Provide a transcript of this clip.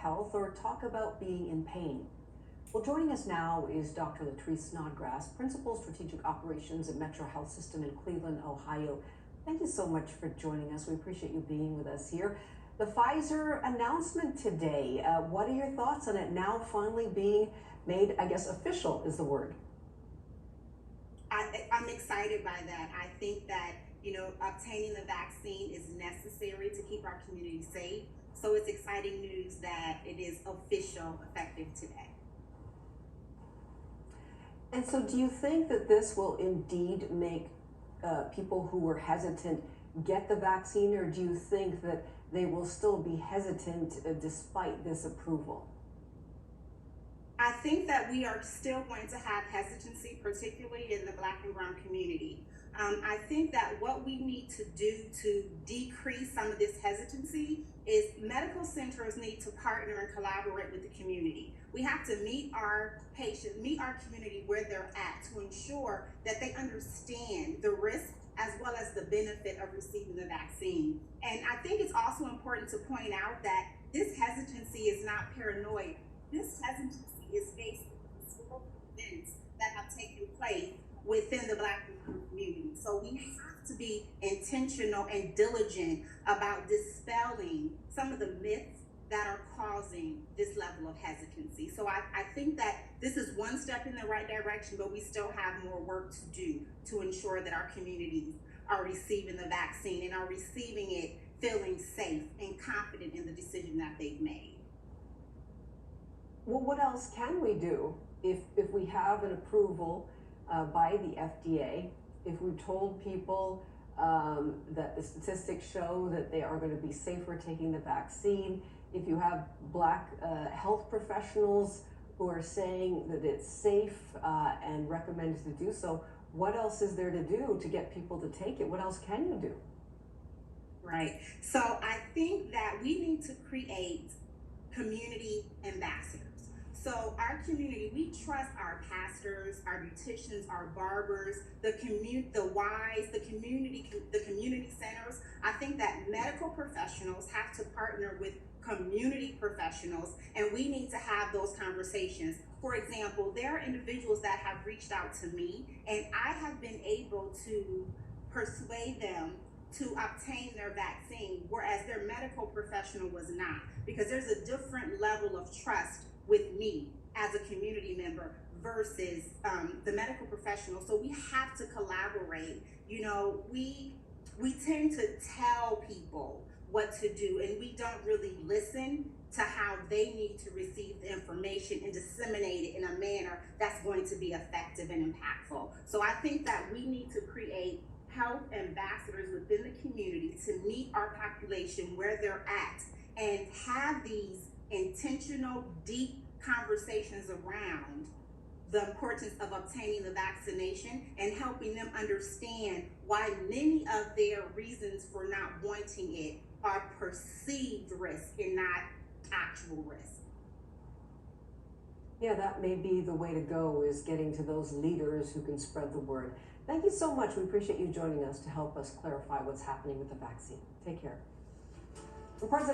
health or talk about being in pain. Well, joining us now is Dr. Latrice Snodgrass, Principal Strategic Operations at Metro Health System in Cleveland, Ohio. Thank you so much for joining us. We appreciate you being with us here. The Pfizer announcement today, what are your thoughts on it now finally being made, I guess official is the word? I'm excited by that. I think that, obtaining the vaccine is necessary to keep our community safe. So it's exciting news that it is official, effective today. And so do you think that this will indeed make people who were hesitant get the vaccine, or do you think that they will still be hesitant despite this approval? I think that we are still going to have hesitancy, particularly in the Black and Brown community. I think that what we need to do to decrease some of this hesitancy is medical centers need to partner and collaborate with the community. We have to meet our patients, meet our community where they're at to ensure that they understand the risk as well as the benefit of receiving the vaccine. And I think it's also important to point out that this hesitancy is not paranoia. This hesitancy is based on historical events that have taken place within the Black and Brown community. So we have to be intentional and diligent about dispelling some of the myths that are causing this level of hesitancy. So I think that this is one step in the right direction, but we still have more work to do to ensure that our communities are receiving the vaccine and are receiving it feeling safe and confident in the decision that they've made. Well, what else can we do if we have an approval by the FDA, if we've told people that the statistics show that they are going to be safer taking the vaccine, if you have Black health professionals who are saying that it's safe and recommended to do so, what else is there to do to get people to take it? What else can you do? Right. So I think that we need to create community ambassadors. So our community, we trust our pastors, our beauticians, our barbers, the community centers. I think that medical professionals have to partner with community professionals, and we need to have those conversations. For example, there are individuals that have reached out to me, and I have been able to persuade them to obtain their vaccine, whereas their medical professional was not, because there's a different level of trust with me as a community member versus the medical professional. So we have to collaborate. We tend to tell people what to do, and we don't really listen to how they need to receive the information and disseminate it in a manner that's going to be effective and impactful. So I think that we need to create health ambassadors within the community to meet our population where they're at and have these intentional, deep conversations around the importance of obtaining the vaccination and helping them understand why many of their reasons for not wanting it are perceived risk and not actual risk. Yeah, that may be the way to go, is getting to those leaders who can spread the word. Thank you so much. We appreciate you joining us to help us clarify what's happening with the vaccine. Take care.